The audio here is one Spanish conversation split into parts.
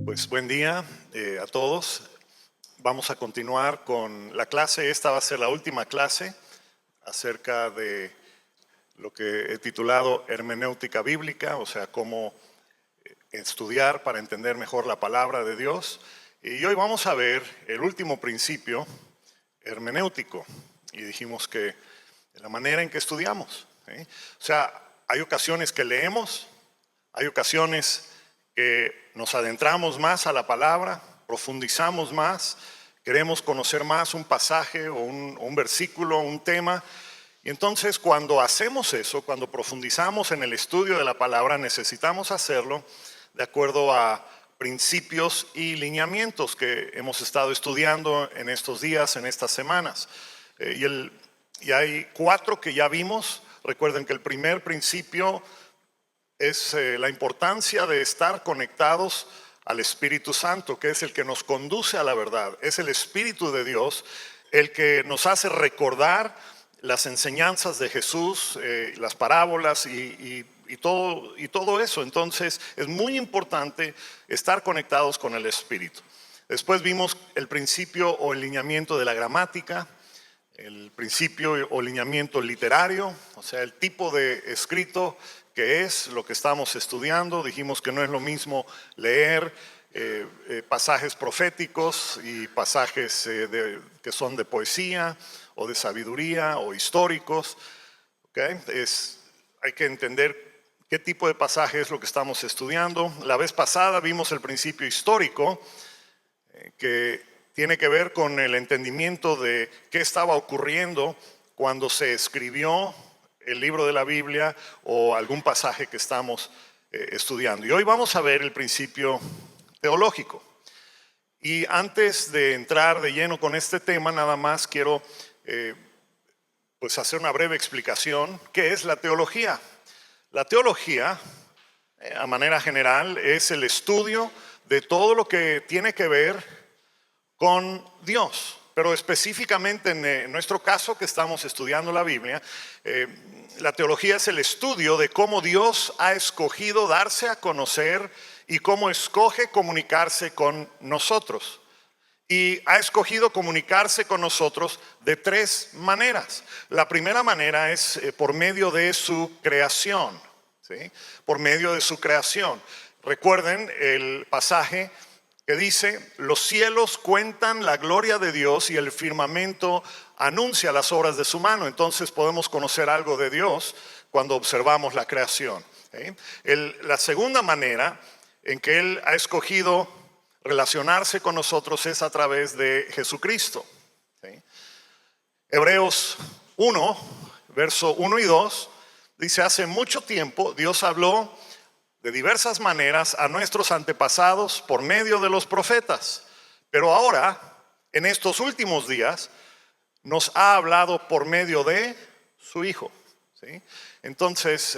Pues buen día a todos. Vamos a continuar con la clase. Esta va a ser la última clase acerca de lo que he titulado hermenéutica bíblica, o sea, cómo estudiar para entender mejor la palabra de Dios. Y hoy vamos a ver el último principio hermenéutico. Y dijimos que la manera en que estudiamos, ¿sí? O sea, hay ocasiones que leemos, hay ocasiones que nos adentramos más a la palabra, profundizamos más, queremos conocer más un pasaje o un versículo, un tema. Y entonces cuando hacemos eso, cuando profundizamos en el estudio de la palabra, necesitamos hacerlo de acuerdo a principios y lineamientos que hemos estado estudiando en estos días, en estas semanas. Y hay 4 que ya vimos. Recuerden que el primer principio es la importancia de estar conectados al Espíritu Santo, que es el que nos conduce a la verdad. Es el Espíritu de Dios el que nos hace recordar las enseñanzas de Jesús, las parábolas y todo eso. Entonces es muy importante estar conectados con el Espíritu. Después vimos el principio o el lineamiento de la gramática, el principio o lineamiento literario, o sea, el tipo de escrito que es lo que estamos estudiando. Dijimos que no es lo mismo leer pasajes proféticos y pasajes que son de poesía o de sabiduría o históricos. ¿Okay? Hay que entender qué tipo de pasaje es lo que estamos estudiando. La vez pasada vimos el principio histórico, que tiene que ver con el entendimiento de qué estaba ocurriendo cuando se escribió el libro de la Biblia o algún pasaje que estamos estudiando. Y hoy vamos a ver el principio teológico. Y antes de entrar de lleno con este tema, nada más quiero pues hacer una breve explicación. ¿Qué es la teología? La teología, a manera general, es el estudio de todo lo que tiene que ver con Dios, pero específicamente en nuestro caso que estamos estudiando la Biblia, la teología es el estudio de cómo Dios ha escogido darse a conocer y cómo escoge comunicarse con nosotros. Y ha escogido comunicarse con nosotros de 3 maneras. La primera manera es por medio de su creación, ¿sí? Por medio de su creación. Recuerden el pasaje que dice: los cielos cuentan la gloria de Dios y el firmamento anuncia las obras de su mano. Entonces podemos conocer algo de Dios cuando observamos la creación, ¿sí? La segunda manera en que Él ha escogido relacionarse con nosotros es a través de Jesucristo, ¿sí? Hebreos 1, verso 1 y 2 dice: hace mucho tiempo Dios habló de diversas maneras a nuestros antepasados por medio de los profetas, pero ahora, en estos últimos días, nos ha hablado por medio de su Hijo, ¿sí? Entonces,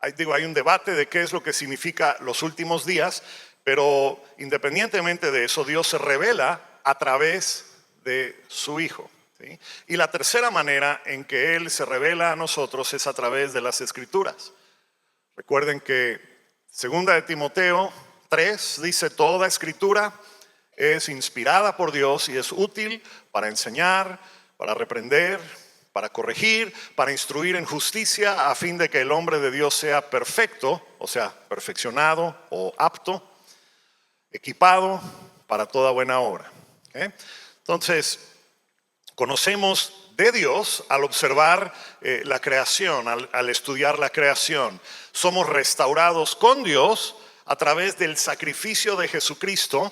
hay un debate de qué es lo que significa los últimos días, pero independientemente de eso, Dios se revela a través de su Hijo, ¿sí? Y la tercera manera en que Él se revela a nosotros es a través de las Escrituras. Recuerden que 2 de Timoteo 3 dice: toda escritura es inspirada por Dios y es útil para enseñar, para reprender, para corregir, para instruir en justicia, a fin de que el hombre de Dios sea perfecto, o sea, perfeccionado o apto, equipado para toda buena obra. ¿Okay? Entonces, conocemos de Dios al observar la creación, al estudiar la creación. Somos restaurados con Dios a través del sacrificio de Jesucristo,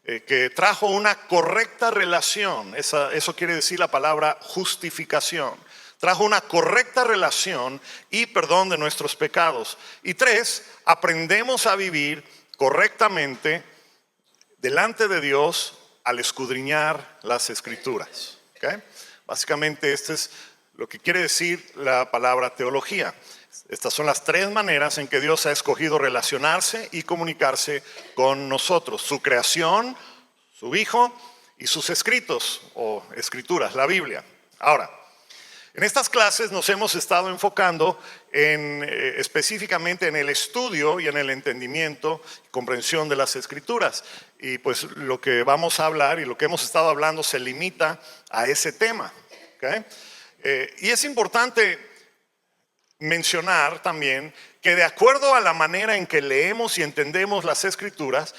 que trajo una correcta relación. Eso quiere decir la palabra justificación. Trajo una correcta relación y perdón de nuestros pecados. Y 3, aprendemos a vivir correctamente delante de Dios al escudriñar las Escrituras. ¿Okay? Básicamente esto es lo que quiere decir la palabra teología. Estas son las 3 maneras en que Dios ha escogido relacionarse y comunicarse con nosotros: su creación, su Hijo y sus escritos o escrituras, la Biblia. Ahora, En estas clases nos hemos estado enfocando específicamente en el estudio y en el entendimiento y comprensión de las Escrituras. Y pues lo que vamos a hablar y lo que hemos estado hablando se limita a ese tema. ¿Okay? Y es importante mencionar también que de acuerdo a la manera en que leemos y entendemos las Escrituras,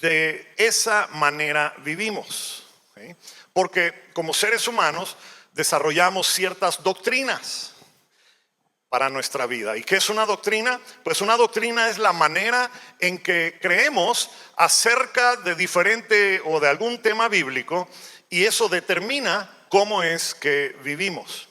de esa manera vivimos. ¿Okay? Porque como seres humanos desarrollamos ciertas doctrinas para nuestra vida. ¿Y qué es una doctrina? Pues una doctrina es la manera en que creemos acerca de diferente o de algún tema bíblico, y eso determina cómo es que vivimos.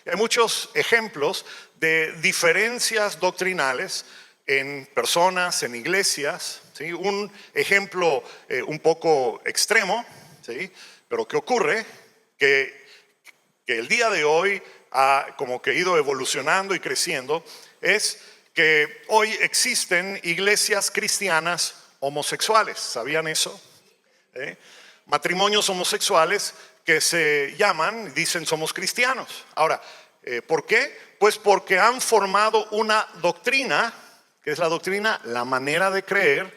Hay muchos ejemplos de diferencias doctrinales en personas, en iglesias. ¿Sí? Un ejemplo un poco extremo, ¿sí? Pero ¿qué ocurre? Que el día de hoy ha como que ido evolucionando y creciendo, es que hoy existen iglesias cristianas homosexuales. ¿Sabían eso? Matrimonios homosexuales que se llaman, dicen somos cristianos. Ahora, ¿por qué? Pues porque han formado una doctrina, que es la doctrina, la manera de creer,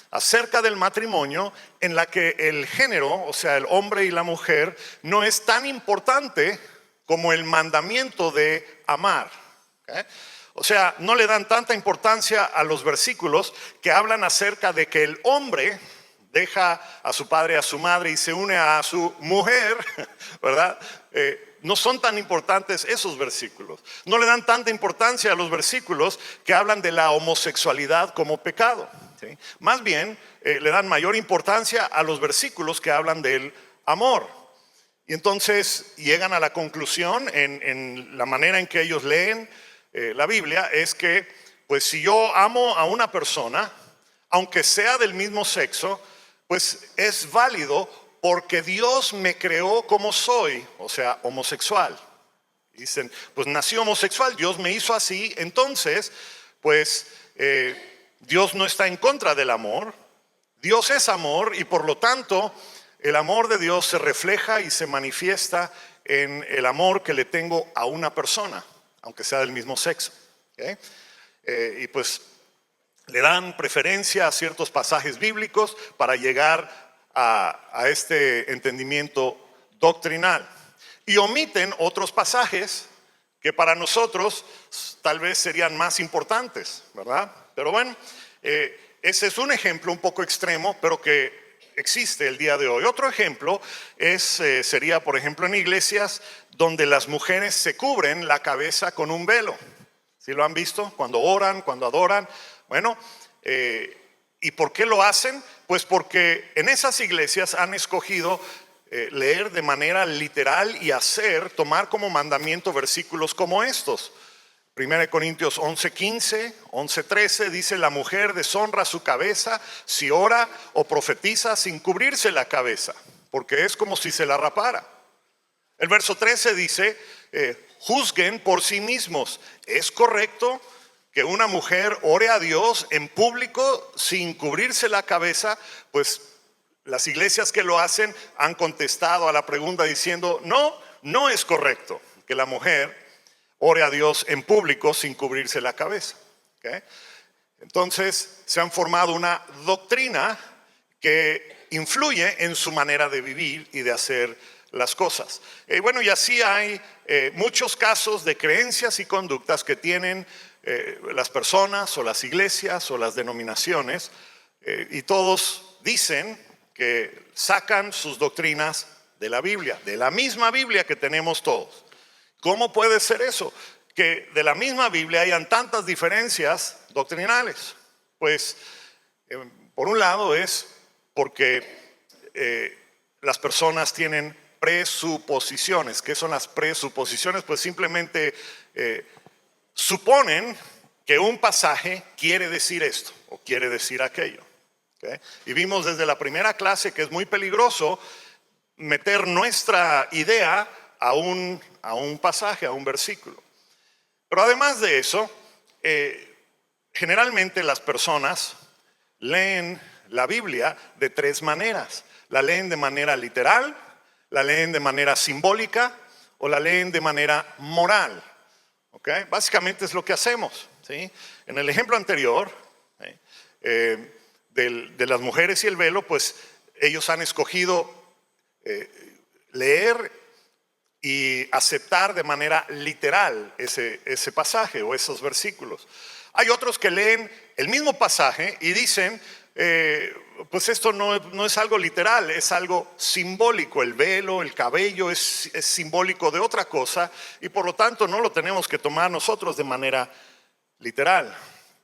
acerca del matrimonio, en la que el género, o sea, el hombre y la mujer, no es tan importante como el mandamiento de amar. ¿Okay? O sea, no le dan tanta importancia a los versículos que hablan acerca de que el hombre deja a su padre, a su madre y se une a su mujer, ¿verdad? No son tan importantes esos versículos. No le dan tanta importancia a los versículos que hablan de la homosexualidad como pecado. ¿Sí? Más bien, le dan mayor importancia a los versículos que hablan del amor. Y entonces llegan a la conclusión en la manera en que ellos leen la Biblia, es que pues si yo amo a una persona, aunque sea del mismo sexo, pues es válido porque Dios me creó como soy, o sea, homosexual. Dicen, pues nací homosexual, Dios me hizo así, entonces pues Dios no está en contra del amor, Dios es amor y por lo tanto el amor de Dios se refleja y se manifiesta en el amor que le tengo a una persona, aunque sea del mismo sexo. ¿Okay? Y pues le dan preferencia a ciertos pasajes bíblicos para llegar a este entendimiento doctrinal. Y omiten otros pasajes que para nosotros tal vez serían más importantes, ¿verdad? Pero bueno, ese es un ejemplo un poco extremo, pero que existe el día de hoy. Otro ejemplo sería, por ejemplo, en iglesias donde las mujeres se cubren la cabeza con un velo. ¿Sí lo han visto? Cuando oran, cuando adoran. Bueno, ¿y por qué lo hacen? Pues porque en esas iglesias han escogido leer de manera literal y tomar como mandamiento versículos como estos. 1 Corintios 11:15, 11:13 dice: la mujer deshonra su cabeza si ora o profetiza sin cubrirse la cabeza, porque es como si se la rapara. El verso 13 dice: juzguen por sí mismos. ¿Es correcto que una mujer ore a Dios en público sin cubrirse la cabeza? Pues las iglesias que lo hacen han contestado a la pregunta diciendo: no, no es correcto que la mujer ore a Dios en público sin cubrirse la cabeza. ¿Okay? Entonces se han formado una doctrina que influye en su manera de vivir y de hacer las cosas. Bueno, y así hay muchos casos de creencias y conductas que tienen las personas o las iglesias o las denominaciones, y todos dicen que sacan sus doctrinas de la Biblia, de la misma Biblia que tenemos todos. ¿Cómo puede ser eso? Que de la misma Biblia hayan tantas diferencias doctrinales. Pues, por un lado es porque las personas tienen presuposiciones. ¿Qué son las presuposiciones? Pues simplemente suponen que un pasaje quiere decir esto o quiere decir aquello. ¿Okay? Y vimos desde la primera clase que es muy peligroso meter nuestra idea a un pasaje, a un versículo. Pero además de eso, generalmente las personas leen la Biblia de tres maneras. La leen de manera literal, la leen de manera simbólica o la leen de manera moral. ¿Okay? Básicamente es lo que hacemos, ¿sí? En el ejemplo anterior, ¿sí? De las mujeres y el velo, pues ellos han escogido leer y aceptar de manera literal ese pasaje o esos versículos. Hay otros que leen el mismo pasaje y dicen, pues esto no es algo literal, es algo simbólico. El velo, el cabello es simbólico de otra cosa y por lo tanto no lo tenemos que tomar nosotros de manera literal.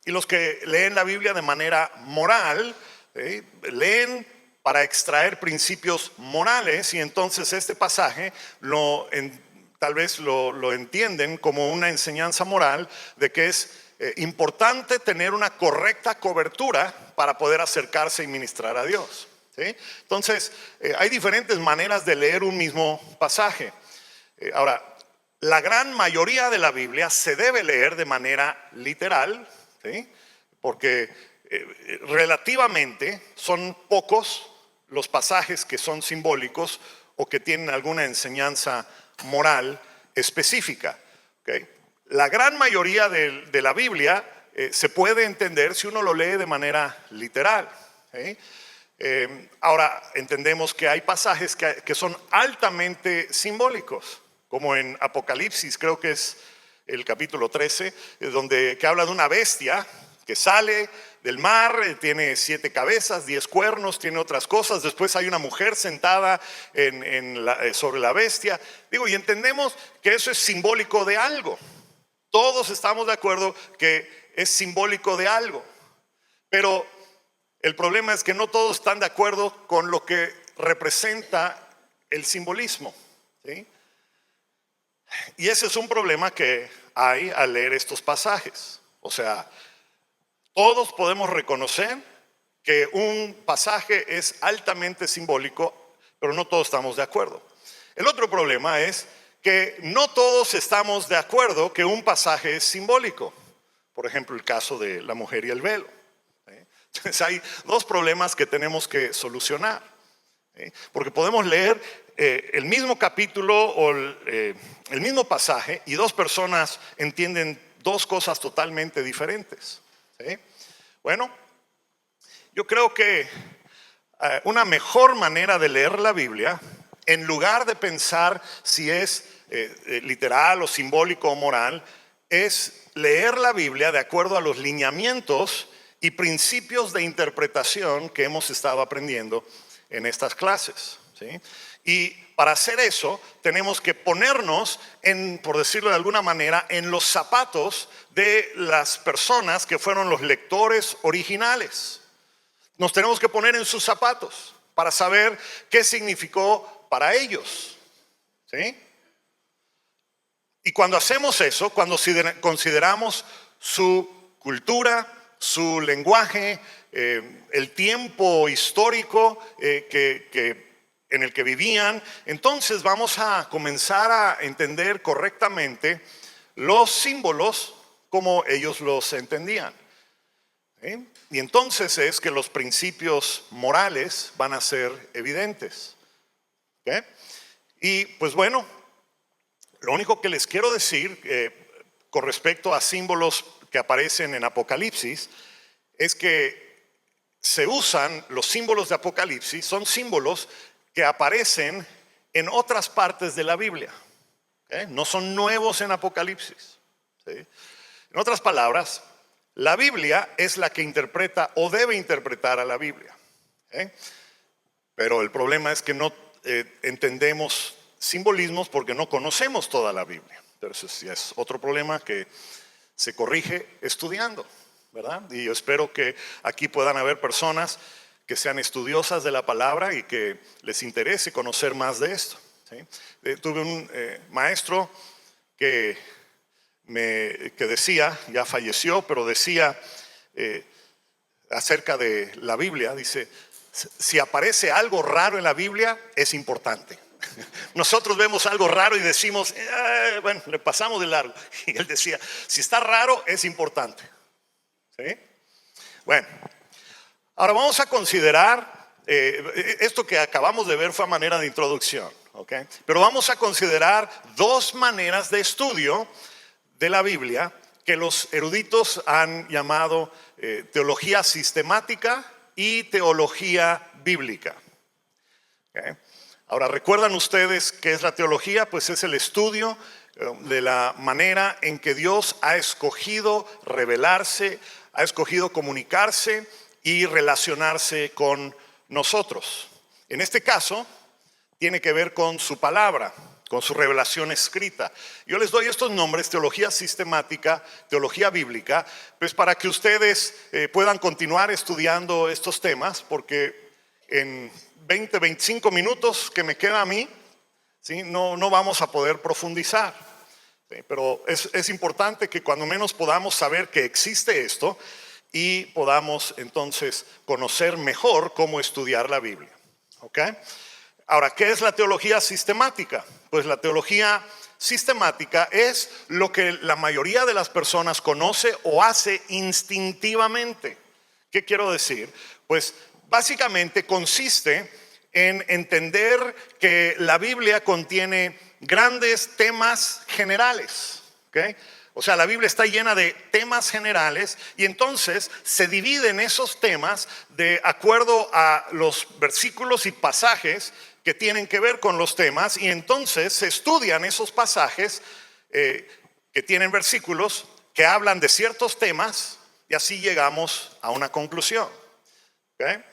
Y los que leen la Biblia de manera moral, leen para extraer principios morales y entonces este pasaje tal vez lo entienden como una enseñanza moral de que es importante tener una correcta cobertura para poder acercarse y ministrar a Dios, ¿sí? Entonces, hay diferentes maneras de leer un mismo pasaje. Ahora, la gran mayoría de la Biblia se debe leer de manera literal, ¿sí? Porque relativamente son pocos los pasajes que son simbólicos o que tienen alguna enseñanza moral específica, ¿okay? La gran mayoría de la Biblia se puede entender si uno lo lee de manera literal, ¿sí? Ahora entendemos que hay pasajes que son altamente simbólicos, como en Apocalipsis, creo que es el capítulo 13, que habla de una bestia que sale del mar, tiene 7 cabezas, 10 cuernos, tiene otras cosas. Después hay una mujer sentada sobre la bestia. Y entendemos que eso es simbólico de algo. Todos estamos de acuerdo que es simbólico de algo. Pero el problema es que no todos están de acuerdo con lo que representa el simbolismo, ¿sí? Y ese es un problema que hay al leer estos pasajes. O sea, todos podemos reconocer que un pasaje es altamente simbólico, pero no todos estamos de acuerdo. El otro problema es que no todos estamos de acuerdo que un pasaje es simbólico. Por ejemplo, el caso de la mujer y el velo. Entonces hay dos problemas que tenemos que solucionar. Porque podemos leer el mismo capítulo o el mismo pasaje y dos personas entienden dos cosas totalmente diferentes. ¿Sí? Bueno, yo creo que una mejor manera de leer la Biblia, en lugar de pensar si es literal o simbólico o moral, es leer la Biblia de acuerdo a los lineamientos y principios de interpretación que hemos estado aprendiendo en estas clases, ¿sí? Y para hacer eso tenemos que ponernos, por decirlo de alguna manera, en los zapatos de las personas que fueron los lectores originales. Nos tenemos que poner en sus zapatos para saber qué significó para ellos, ¿sí? Y cuando hacemos eso, cuando consideramos su cultura, su lenguaje, el tiempo histórico en el que vivían, entonces vamos a comenzar a entender correctamente los símbolos como ellos los entendían. Y entonces es que los principios morales van a ser evidentes. ¿Okay? Y pues bueno, lo único que les quiero decir con respecto a símbolos que aparecen en Apocalipsis es que se usan los símbolos de Apocalipsis, son símbolos que aparecen en otras partes de la Biblia, ¿okay? No son nuevos en Apocalipsis, ¿sí? En otras palabras, la Biblia es la que interpreta o debe interpretar a la Biblia, ¿okay? Pero el problema es que no entendemos simbolismos porque no conocemos toda la Biblia. Entonces ya es otro problema que se corrige estudiando, ¿verdad? Y yo espero que aquí puedan haber personas que sean estudiosas de la palabra y que les interese conocer más de esto, ¿sí? Tuve un maestro que decía, ya falleció, pero decía acerca de la Biblia, dice, si aparece algo raro en la Biblia, es importante. Nosotros vemos algo raro y decimos, bueno, le pasamos de largo. Y él decía, si está raro, es importante. ¿Sí? Bueno, ahora vamos a considerar, esto que acabamos de ver fue a manera de introducción. ¿ok? Pero vamos a considerar dos maneras de estudio de la Biblia que los eruditos han llamado teología sistemática y teología bíblica. ¿Ok? Ahora, ¿recuerdan ustedes qué es la teología? Pues es el estudio de la manera en que Dios ha escogido revelarse, ha escogido comunicarse y relacionarse con nosotros. En este caso, tiene que ver con su palabra, con su revelación escrita. Yo les doy estos nombres: teología sistemática, teología bíblica, pues para que ustedes puedan continuar estudiando estos temas, porque en 20, 25 minutos que me queda a mí, ¿sí? No vamos a poder profundizar. ¿Sí? Pero es importante que cuando menos podamos saber que existe esto y podamos entonces conocer mejor cómo estudiar la Biblia. ¿Ok? Ahora, ¿qué es la teología sistemática? Pues la teología sistemática es lo que la mayoría de las personas conoce o hace instintivamente. ¿Qué quiero decir? Pues básicamente consiste en entender que la Biblia contiene grandes temas generales, ¿ok? O sea, la Biblia está llena de temas generales y entonces se dividen esos temas de acuerdo a los versículos y pasajes que tienen que ver con los temas, y entonces se estudian esos pasajes que tienen versículos que hablan de ciertos temas y así llegamos a una conclusión. ¿Okay?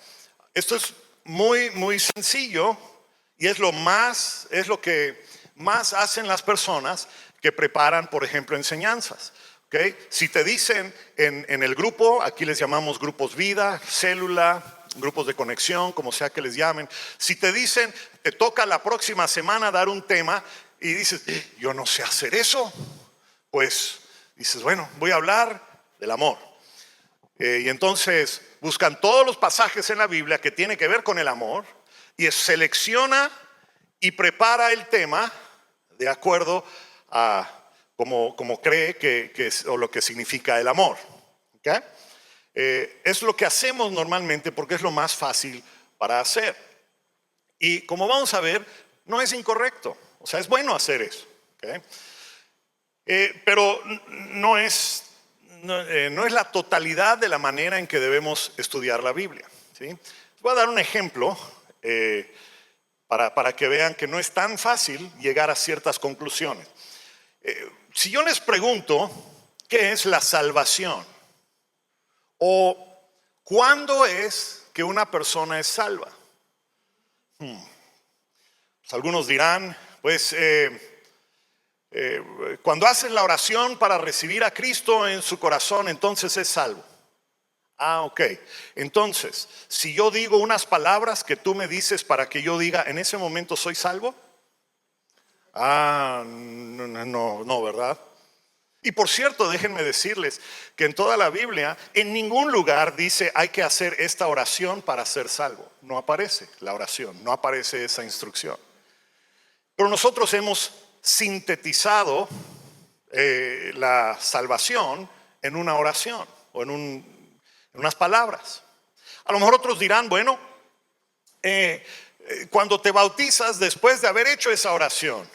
Esto es muy sencillo y es lo que más hacen las personas que preparan, por ejemplo, enseñanzas. ¿Okay? Si te dicen en el grupo, aquí les llamamos grupos vida, célula, grupos de conexión, como sea que les llamen. Si te dicen, te toca la próxima semana dar un tema y dices, yo no sé hacer eso, pues dices, bueno, voy a hablar del amor. Y entonces buscan todos los pasajes en la Biblia que tienen que ver con el amor y selecciona y prepara el tema de acuerdo a como cree que es, o lo que significa el amor. ¿Okay? Es lo que hacemos normalmente porque es lo más fácil para hacer. Y como vamos a ver, no es incorrecto. O sea, es bueno hacer eso. ¿Okay? Pero no es la totalidad de la manera en que debemos estudiar la Biblia. ¿Sí? Voy a dar un ejemplo para que vean que no es tan fácil llegar a ciertas conclusiones. Si yo les pregunto, ¿qué es la salvación? ¿O cuándo es que una persona es salva? Pues algunos dirán, pues cuando hacen la oración para recibir a Cristo en su corazón, entonces es salvo. Ok. Entonces, si yo digo unas palabras que tú me dices para que yo diga, en ese momento soy salvo. No, ¿verdad? Y por cierto, déjenme decirles que en toda la Biblia, en ningún lugar dice hay que hacer esta oración para ser salvo. No aparece la oración, no aparece esa instrucción. Pero nosotros hemos sintetizado la salvación en una oración o en unas palabras. A lo mejor otros dirán, bueno, cuando te bautizas después de haber hecho esa oración.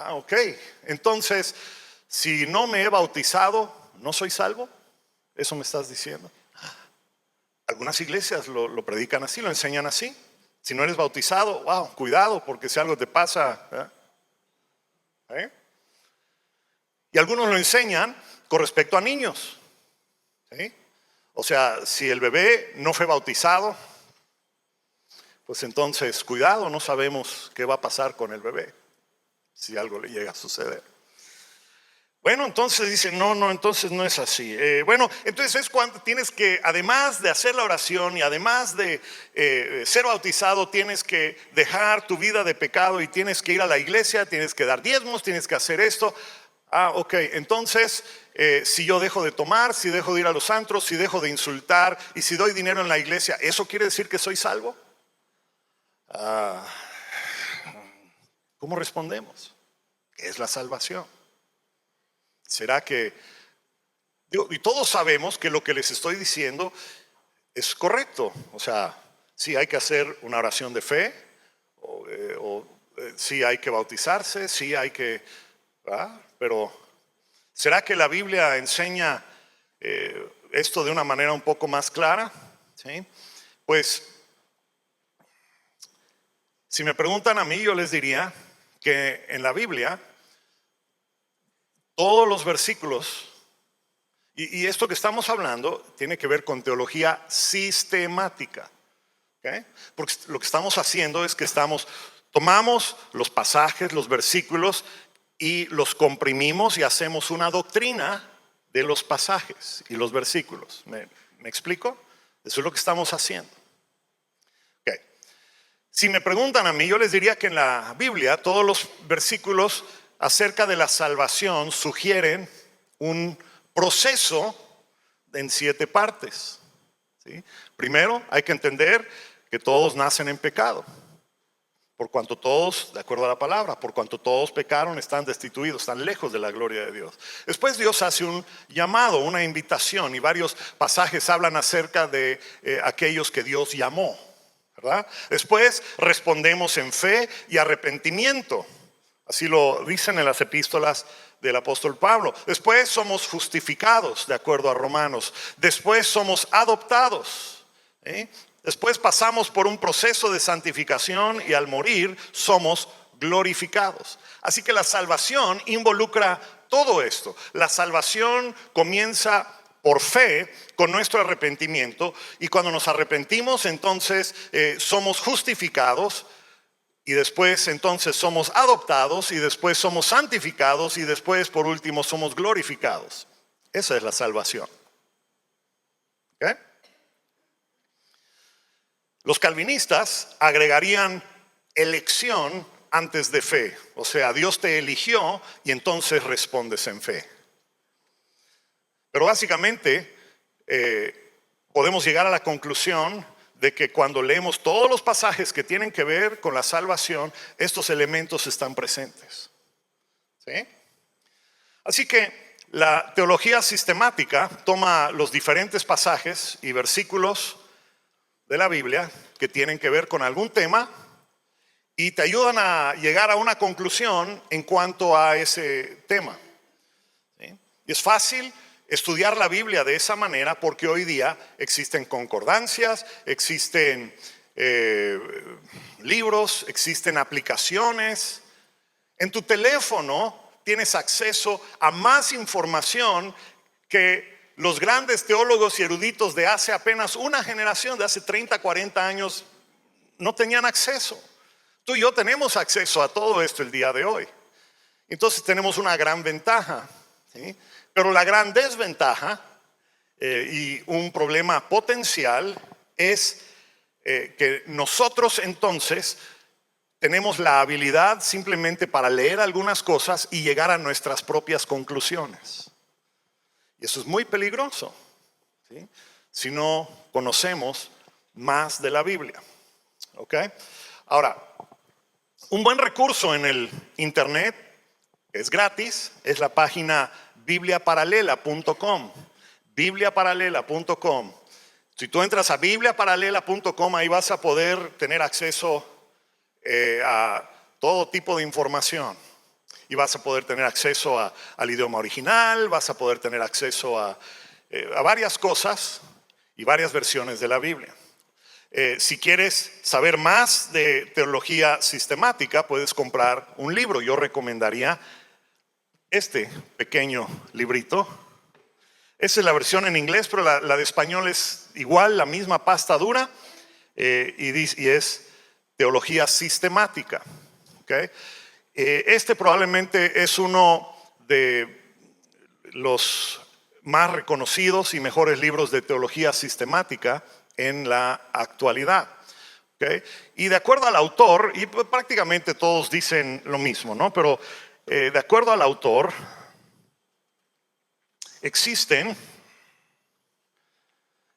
Ok, entonces, si no me he bautizado, ¿no soy salvo? ¿Eso me estás diciendo? Algunas iglesias lo predican así, lo enseñan así. Si no eres bautizado, wow, cuidado, porque si algo te pasa. Y algunos lo enseñan con respecto a niños. ¿Sí? O sea, si el bebé no fue bautizado, pues entonces cuidado, no sabemos qué va a pasar con el bebé si algo le llega a suceder. Bueno, entonces dicen, no, entonces no es así. Bueno, entonces es cuando tienes que, además de hacer la oración y además de ser bautizado, tienes que dejar tu vida de pecado y tienes que ir a la iglesia, tienes que dar diezmos, tienes que hacer esto. Ok, entonces si yo dejo de tomar, si dejo de ir a los antros, si dejo de insultar y si doy dinero en la iglesia, ¿eso quiere decir que soy salvo? ¿Cómo respondemos? ¿Qué es la salvación? ¿Será que, y todos sabemos que lo que les estoy diciendo es correcto? O sea, sí hay que hacer una oración de fe o sí hay que bautizarse, sí hay que, ¿verdad? Pero ¿será que la Biblia enseña esto de una manera un poco más clara? ¿Sí? Pues si me preguntan a mí, yo les diría que en la Biblia todos los versículos, y esto que estamos hablando tiene que ver con teología sistemática, ¿okay? Porque lo que estamos haciendo es que tomamos los pasajes, los versículos y los comprimimos y hacemos una doctrina de los pasajes y los versículos. ¿Me explico? Eso es lo que estamos haciendo. Okay. Si me preguntan a mí, yo les diría que en la Biblia todos los versículos acerca de la salvación sugieren un proceso en 7 partes. ¿Sí? Primero, hay que entender que todos nacen en pecado. Por cuanto todos, de acuerdo a la palabra, por cuanto todos pecaron, están destituidos, están lejos de la gloria de Dios. Después Dios hace un llamado, una invitación, y varios pasajes hablan acerca de aquellos que Dios llamó, ¿verdad? Después respondemos en fe y arrepentimiento. Así lo dicen en las epístolas del apóstol Pablo. Después somos justificados, de acuerdo a Romanos. Después somos adoptados, ¿sí? Después pasamos por un proceso de santificación y al morir somos glorificados. Así que la salvación involucra todo esto. La salvación comienza por fe con nuestro arrepentimiento, y cuando nos arrepentimos entonces somos justificados, y después entonces somos adoptados, y después somos santificados, y después por último somos glorificados. Esa es la salvación. ¿Okay? Los calvinistas agregarían elección antes de fe. O sea, Dios te eligió y entonces respondes en fe. Pero básicamente podemos llegar a la conclusión de que cuando leemos todos los pasajes que tienen que ver con la salvación, estos elementos están presentes. ¿Sí? Así que la teología sistemática toma los diferentes pasajes y versículos de la Biblia que tienen que ver con algún tema y te ayudan a llegar a una conclusión en cuanto a ese tema. ¿Sí? Y es fácil estudiar la Biblia de esa manera porque hoy día existen concordancias, existen libros, existen aplicaciones. En tu teléfono tienes acceso a más información que los grandes teólogos y eruditos de hace apenas una generación, de hace 30, 40 años, no tenían acceso. Tú y yo tenemos acceso a todo esto el día de hoy. Entonces tenemos una gran ventaja, ¿sí? Pero la gran desventaja y un problema potencial es que nosotros entonces tenemos la habilidad simplemente para leer algunas cosas y llegar a nuestras propias conclusiones. Y eso es muy peligroso, ¿sí? Si no conocemos más de la Biblia. ¿Ok? Ahora, un buen recurso en el internet, es gratis, es la página bibliaparalela.com. bibliaparalela.com. Si tú entras a bibliaparalela.com, ahí vas a poder tener acceso a todo tipo de información. Y vas a poder tener acceso al idioma original, vas a poder tener acceso a varias cosas y varias versiones de la Biblia. Si quieres saber más de teología sistemática, puedes comprar un libro. Yo recomendaría este pequeño librito. Esa es la versión en inglés, pero la de español es igual, la misma pasta dura, y es teología sistemática. ¿Okay? Este probablemente es uno de los más reconocidos y mejores libros de teología sistemática en la actualidad. ¿Okay? Y de acuerdo al autor, y prácticamente todos dicen lo mismo, ¿no? Pero de acuerdo al autor, existen,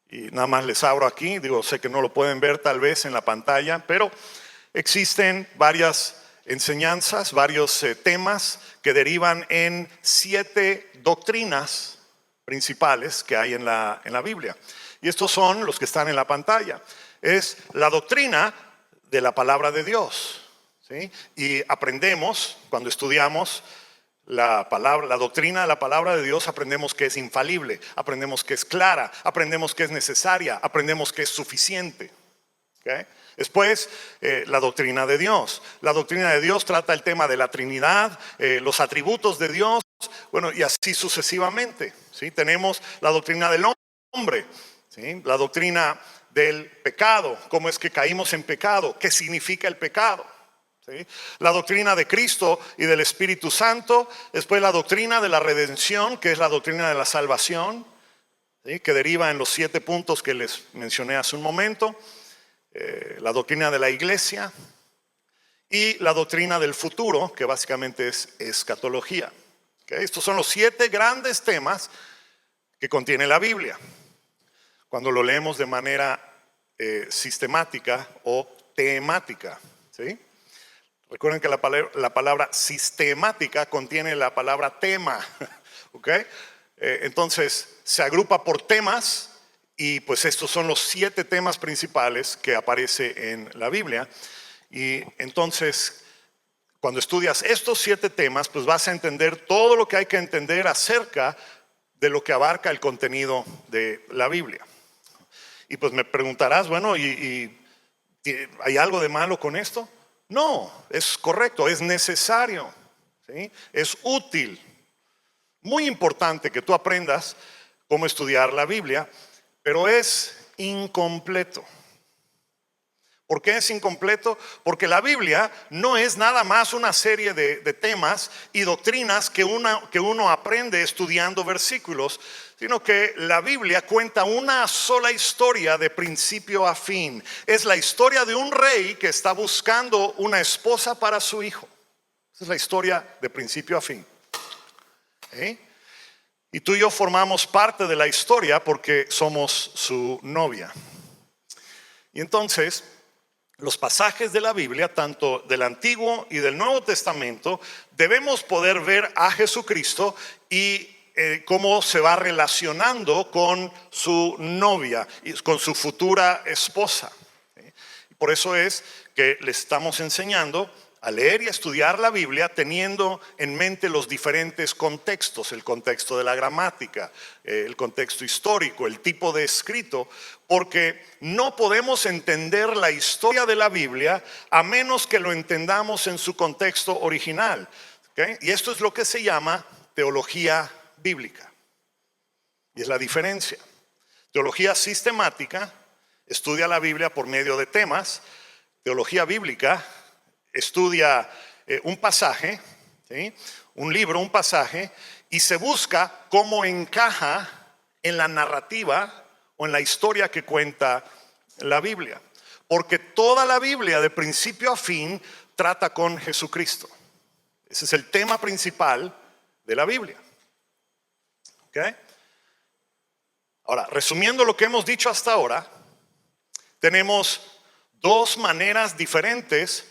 y nada más les abro aquí, digo, sé que no lo pueden ver tal vez en la pantalla, pero existen varias enseñanzas, varios temas que derivan en 7 doctrinas principales que hay en la Biblia. Y estos son los que están en la pantalla. Es la doctrina de la palabra de Dios, ¿sí? Y aprendemos, cuando estudiamos la doctrina de la palabra de Dios, aprendemos que es infalible, aprendemos que es clara, aprendemos que es necesaria, aprendemos que es suficiente. ¿Okay? Después, la doctrina de Dios. La doctrina de Dios trata el tema de la Trinidad, los atributos de Dios, bueno, y así sucesivamente. ¿Sí? Tenemos la doctrina del hombre, ¿sí? La doctrina del pecado, cómo es que caímos en pecado, qué significa el pecado. ¿Sí? La doctrina de Cristo y del Espíritu Santo. Después la doctrina de la redención, que es la doctrina de la salvación, ¿sí? Que deriva en los 7 puntos que les mencioné hace un momento. La doctrina de la iglesia y la doctrina del futuro, que básicamente es escatología. ¿Okay? Estos son los 7 grandes temas que contiene la Biblia. Cuando lo leemos de manera sistemática o temática, ¿sí? Recuerden que la palabra sistemática contiene la palabra tema. ¿Okay? Entonces se agrupa por temas. Y pues estos son los 7 temas principales que aparece en la Biblia. Y entonces, cuando estudias estos 7 temas, pues vas a entender todo lo que hay que entender acerca de lo que abarca el contenido de la Biblia. Y pues me preguntarás, bueno, ¿y hay algo de malo con esto? No, es correcto, es necesario, ¿sí? Es útil. Muy importante que tú aprendas cómo estudiar la Biblia. Pero es incompleto. ¿Por qué es incompleto? Porque la Biblia no es nada más una serie de temas y doctrinas que uno aprende estudiando versículos, sino que la Biblia cuenta una sola historia de principio a fin. Es la historia de un rey que está buscando una esposa para su hijo. Esa es la historia de principio a fin. ¿Eh? Y tú y yo formamos parte de la historia porque somos su novia. Y entonces, los pasajes de la Biblia, tanto del Antiguo y del Nuevo Testamento, debemos poder ver a Jesucristo y cómo se va relacionando con su novia y con su futura esposa. Y por eso es que le estamos enseñando a leer y a estudiar la Biblia teniendo en mente los diferentes contextos, el contexto de la gramática, el contexto histórico, el tipo de escrito, porque no podemos entender la historia de la Biblia a menos que lo entendamos en su contexto original. ¿Okay? Y esto es lo que se llama teología bíblica. Y es la diferencia. Teología sistemática estudia la Biblia por medio de temas. Teología bíblica estudia un pasaje, ¿sí? Un libro, un pasaje, y se busca cómo encaja en la narrativa o en la historia que cuenta la Biblia. Porque toda la Biblia, de principio a fin, trata con Jesucristo. Ese es el tema principal de la Biblia. ¿Okay? Ahora, resumiendo lo que hemos dicho hasta ahora, tenemos 2 maneras diferentes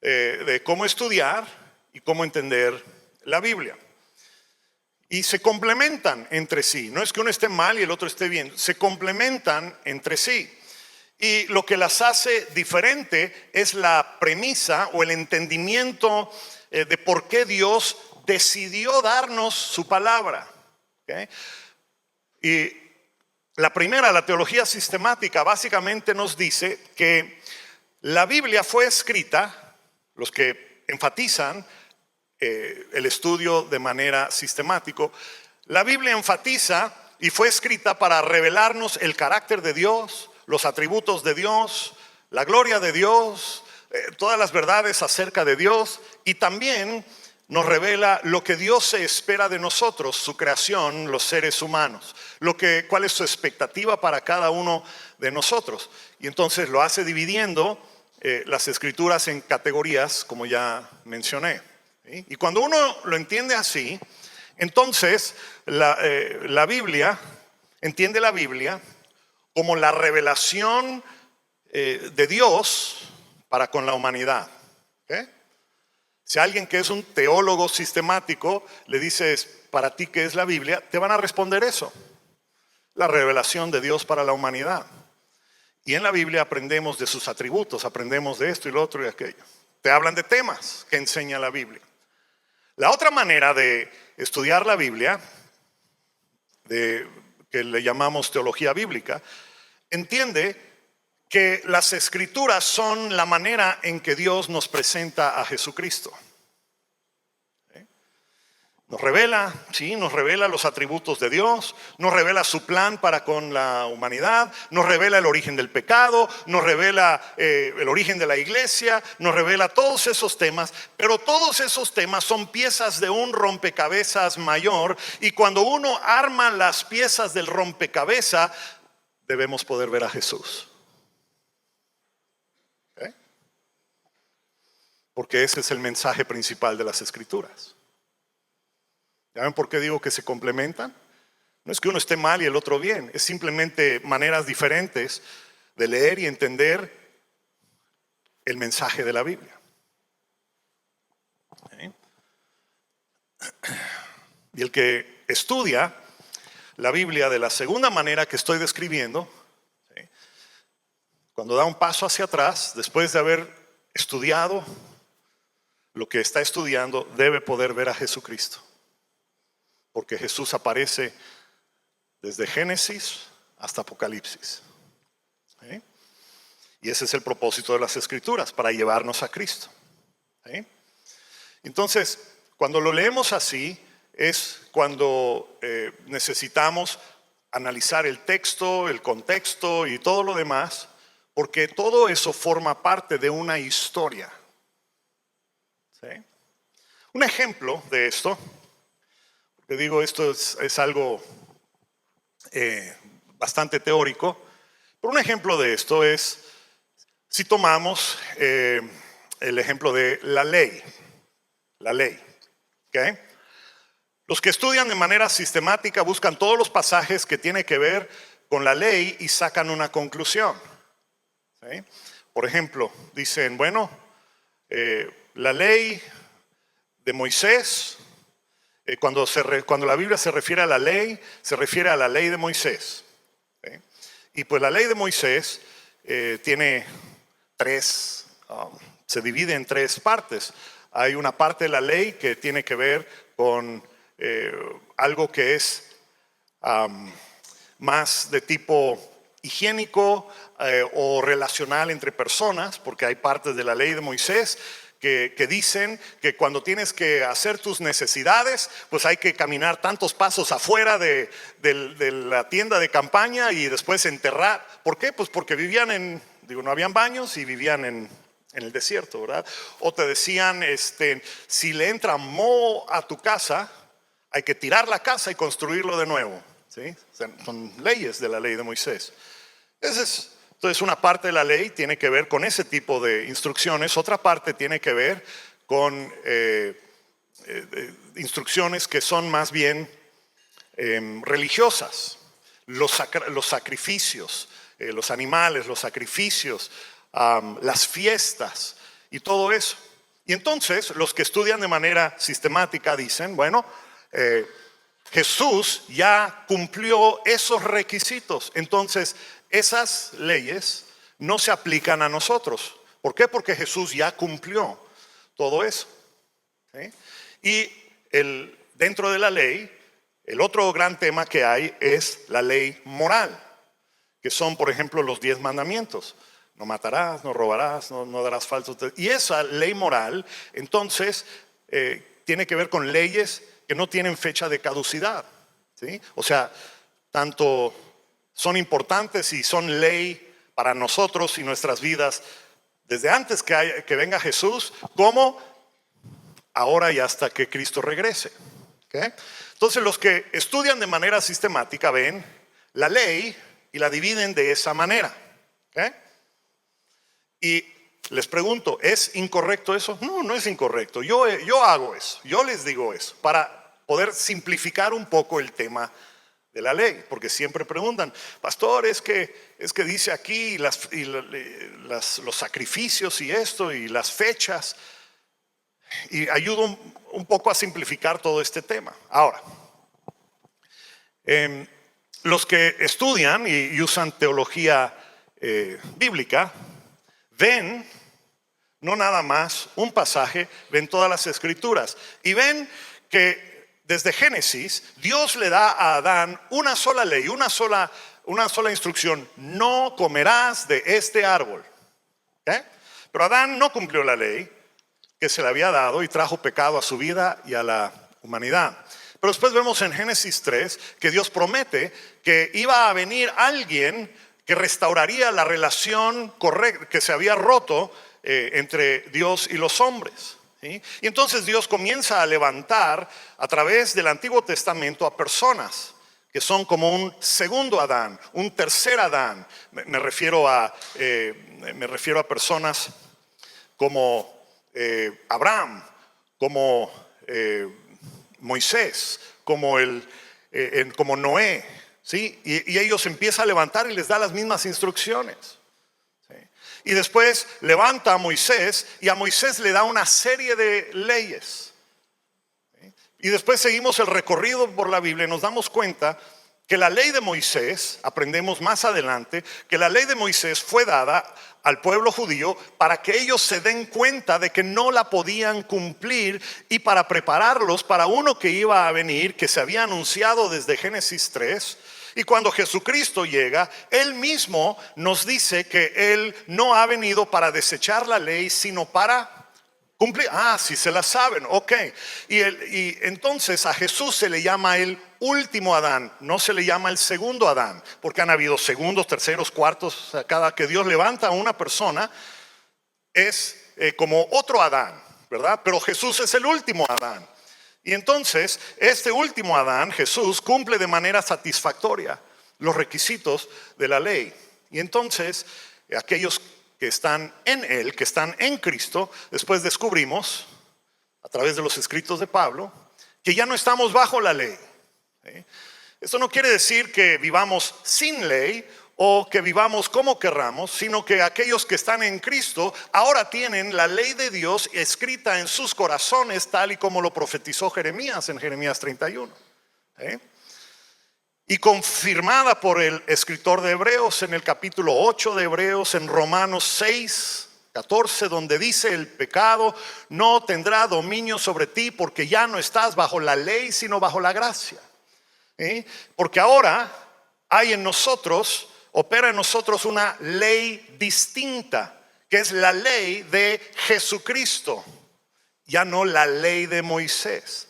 de cómo estudiar y cómo entender la Biblia. Y se complementan entre sí. No es que uno esté mal y el otro esté bien. Se complementan entre sí. Y lo que las hace diferente es la premisa o el entendimiento de por qué Dios decidió darnos su palabra. ¿Okay? Y la primera, la teología sistemática, básicamente nos dice que la Biblia fue escrita, los que enfatizan el estudio de manera sistemática, la Biblia enfatiza y fue escrita para revelarnos el carácter de Dios, los atributos de Dios, la gloria de Dios, todas las verdades acerca de Dios, y también nos revela lo que Dios se espera de nosotros, su creación, los seres humanos, cuál es su expectativa para cada uno de nosotros. Y entonces lo hace dividiendo las escrituras en categorías, como ya mencioné. ¿Sí? Y cuando uno lo entiende así, entonces la Biblia, entiende la Biblia como la revelación de Dios para con la humanidad. ¿Okay? Si alguien que es un teólogo sistemático le dices, ¿para ti qué es la Biblia? Te van a responder eso, la revelación de Dios para la humanidad. Y en la Biblia aprendemos de sus atributos, aprendemos de esto y lo otro y aquello. te hablan de temas que enseña la Biblia. La otra manera de estudiar la Biblia, que le llamamos teología bíblica, entiende que las escrituras son la manera en que Dios nos presenta a Jesucristo. Nos revela, sí, nos revela los atributos de Dios, nos revela su plan para con la humanidad, nos revela el origen del pecado, nos revela el origen de la iglesia, nos revela todos esos temas, pero todos esos temas son piezas de un rompecabezas mayor, y cuando uno arma las piezas del rompecabezas, debemos poder ver a Jesús. ¿Okay? Porque ese es el mensaje principal de las escrituras. ¿Ya ven por qué digo que se complementan? No es que uno esté mal y el otro bien, es simplemente maneras diferentes de leer y entender el mensaje de la Biblia. ¿Sí? Y el que estudia la Biblia de la segunda manera que estoy describiendo, ¿sí?, cuando da un paso hacia atrás, después de haber estudiado lo que está estudiando, debe poder ver a Jesucristo. Porque Jesús aparece desde Génesis hasta Apocalipsis. ¿Sí? Y ese es el propósito de las Escrituras, para llevarnos a Cristo. ¿Sí? Entonces, cuando lo leemos así, es cuando necesitamos analizar el texto, el contexto y todo lo demás, porque todo eso forma parte de una historia. ¿Sí? Un ejemplo de esto, te digo, esto es algo bastante teórico, pero un ejemplo de esto es, si tomamos el ejemplo de la ley, ¿okay? Los que estudian de manera sistemática buscan todos los pasajes que tienen que ver con la ley y sacan una conclusión. ¿Sí? Por ejemplo, dicen, bueno, la ley de Moisés, cuando la Biblia se refiere a la ley, se refiere a la ley de Moisés. ¿Sí? Y pues la ley de Moisés tiene se divide en tres partes. Hay una parte de la ley que tiene que ver con algo que es más de tipo higiénico o relacional entre personas, porque hay partes de la ley de Moisés que dicen que cuando tienes que hacer tus necesidades, pues hay que caminar tantos pasos afuera de la tienda de campaña y después enterrar. ¿Por qué? Pues porque vivían no habían baños y vivían en el desierto, ¿verdad? O te decían, si le entra moho a tu casa, hay que tirar la casa y construirlo de nuevo. ¿Sí? O sea, son leyes de la ley de Moisés. Entonces una parte de la ley tiene que ver con ese tipo de instrucciones, otra parte tiene que ver con instrucciones que son más bien religiosas, los sacrificios, los animales, los sacrificios, las fiestas y todo eso. Y entonces los que estudian de manera sistemática dicen, bueno, Jesús ya cumplió esos requisitos, entonces esas leyes no se aplican a nosotros. ¿Por qué? Porque Jesús ya cumplió todo eso. ¿Sí? Y dentro de la ley, el otro gran tema que hay es la ley moral, que son, por ejemplo, los 10 mandamientos. No matarás, no robarás, no darás falso testimonio. Y esa ley moral, entonces, tiene que ver con leyes que no tienen fecha de caducidad. ¿Sí? O sea, tanto son importantes y son ley para nosotros y nuestras vidas desde antes que venga Jesús, como ahora y hasta que Cristo regrese. ¿Okay? Entonces los que estudian de manera sistemática ven la ley y la dividen de esa manera. ¿Okay? Y les pregunto, ¿es incorrecto eso? No, no es incorrecto. Yo hago eso, yo les digo eso, para poder simplificar un poco el tema de la ley, porque siempre preguntan, pastor, es que dice aquí los sacrificios y esto y las fechas, y ayudo un poco a simplificar todo este tema. Ahora, los que estudian y usan teología bíblica ven no nada más un pasaje, ven todas las escrituras. Y ven que desde Génesis, Dios le da a Adán una sola ley, una sola instrucción: no comerás de este árbol. ¿Okay? Pero Adán no cumplió la ley que se le había dado y trajo pecado a su vida y a la humanidad. Pero después vemos en Génesis 3 que Dios promete que iba a venir alguien que restauraría la relación correcta que se había roto entre Dios y los hombres. ¿Sí? Y entonces Dios comienza a levantar a través del Antiguo Testamento a personas que son como un segundo Adán, un tercer Adán. Me refiero a personas como Abraham, como Moisés, como Noé, ¿sí? Y ellos empiezan a levantar y les da las mismas instrucciones. ¿Sí? Y después levanta a Moisés y a Moisés le da una serie de leyes. ¿Sí? Y después seguimos el recorrido por la Biblia y nos damos cuenta que la ley de Moisés, aprendemos más adelante, que la ley de Moisés fue dada al pueblo judío para que ellos se den cuenta de que no la podían cumplir y para prepararlos para uno que iba a venir, que se había anunciado desde Génesis 3. Y cuando Jesucristo llega, Él mismo nos dice que Él no ha venido para desechar la ley, sino para cumplir. Si se la saben, ok. Y entonces a Jesús se le llama el último Adán, no se le llama el segundo Adán, porque han habido segundos, terceros, cuartos. Cada que Dios levanta a una persona es como otro Adán, ¿verdad? Pero Jesús es el último Adán. Y entonces este último Adán, Jesús, cumple de manera satisfactoria los requisitos de la ley. Y entonces aquellos que están en Él, que están en Cristo, después descubrimos a través de los escritos de Pablo que ya no estamos bajo la ley. ¿Sí? Esto no quiere decir que vivamos sin ley o que vivamos como querramos, sino que aquellos que están en Cristo ahora tienen la ley de Dios escrita en sus corazones, tal y como lo profetizó Jeremías en Jeremías 31. ¿Sí? Y confirmada por el escritor de Hebreos en el capítulo 8 de Hebreos, en Romanos 6, 14, donde dice: el pecado no tendrá dominio sobre ti, porque ya no estás bajo la ley, sino bajo la gracia. Porque ahora hay en nosotros, opera en nosotros una ley distinta, que es la ley de Jesucristo, ya no la ley de Moisés.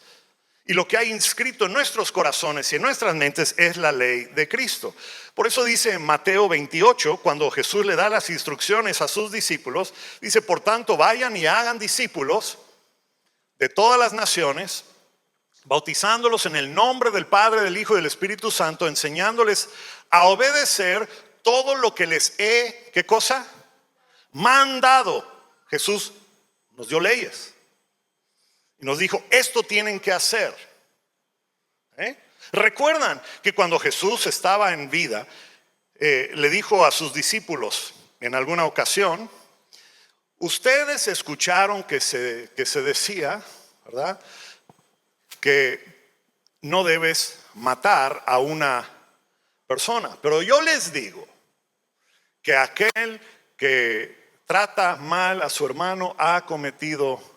Y lo que hay inscrito en nuestros corazones y en nuestras mentes es la ley de Cristo. Por eso dice en Mateo 28, cuando Jesús le da las instrucciones a sus discípulos, dice: por tanto, vayan y hagan discípulos de todas las naciones, bautizándolos en el nombre del Padre, del Hijo y del Espíritu Santo, enseñándoles a obedecer todo lo que les he, ¿qué cosa? Mandado. Jesús nos dio leyes y nos dijo: esto tienen que hacer. Recuerdan que cuando Jesús estaba en vida, le dijo a sus discípulos en alguna ocasión: ustedes escucharon que se decía, ¿verdad?, que no debes matar a una persona. Pero yo les digo que aquel que trata mal a su hermano ha cometido.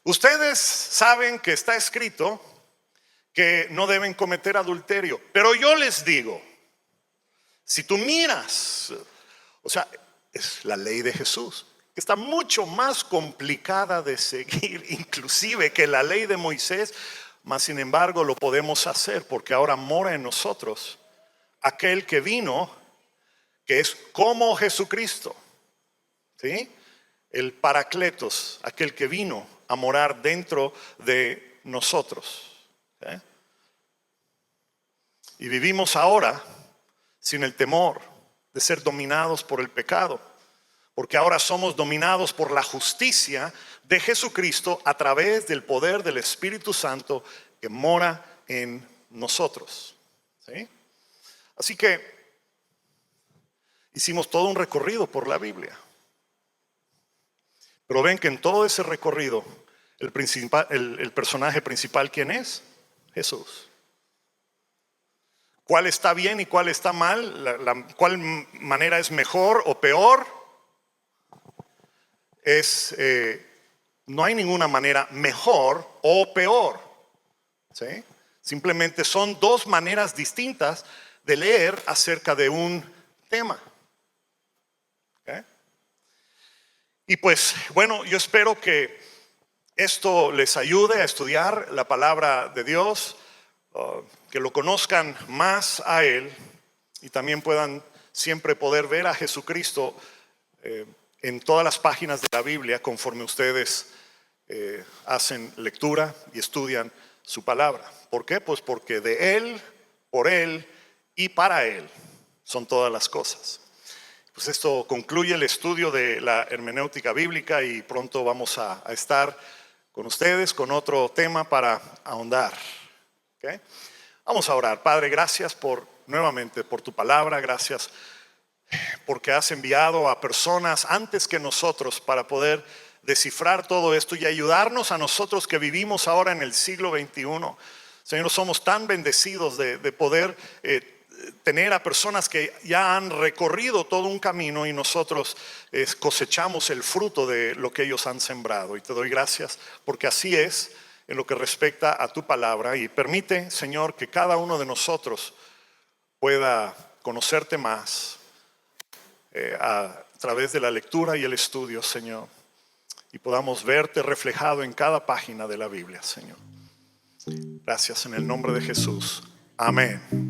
Ustedes saben que está escrito que no deben cometer adulterio. Pero yo les digo, si tú miras, o sea, es la ley de Jesús, que está mucho más complicada de seguir inclusive que la ley de Moisés, mas sin embargo lo podemos hacer porque ahora mora en nosotros aquel que vino, que es como Jesucristo, ¿sí? El Paracletos, aquel que vino a morar dentro de nosotros. ¿Sí? Y vivimos ahora sin el temor de ser dominados por el pecado, porque ahora somos dominados por la justicia de Jesucristo a través del poder del Espíritu Santo que mora en nosotros. ¿Sí? Así que hicimos todo un recorrido por la Biblia. Pero ven que en todo ese recorrido el personaje principal, ¿quién es? Jesús. ¿Cuál está bien y cuál está mal? ¿Cuál manera es mejor o peor? no hay ninguna manera mejor o peor, ¿sí? Simplemente son dos maneras distintas de leer acerca de un tema. ¿Okay? Y pues bueno, yo espero que esto les ayude a estudiar la palabra de Dios, que lo conozcan más a Él y también puedan siempre poder ver a Jesucristo en todas las páginas de la Biblia conforme ustedes hacen lectura y estudian su palabra. ¿Por qué? Pues porque de Él, por Él y para Él son todas las cosas. Pues esto concluye el estudio de la hermenéutica bíblica y pronto vamos a estar con ustedes con otro tema para ahondar. ¿Okay? Vamos a orar. Padre, gracias nuevamente por tu palabra, gracias porque has enviado a personas antes que nosotros para poder descifrar todo esto y ayudarnos a nosotros que vivimos ahora en el siglo XXI. Señor, somos tan bendecidos de poder tener a personas que ya han recorrido todo un camino y nosotros cosechamos el fruto de lo que ellos han sembrado. Y te doy gracias porque así es en lo que respecta a tu palabra. Y permite, Señor, que cada uno de nosotros pueda conocerte más a través de la lectura y el estudio, Señor, y podamos verte reflejado en cada página de la Biblia, Señor. Gracias en el nombre de Jesús. Amén.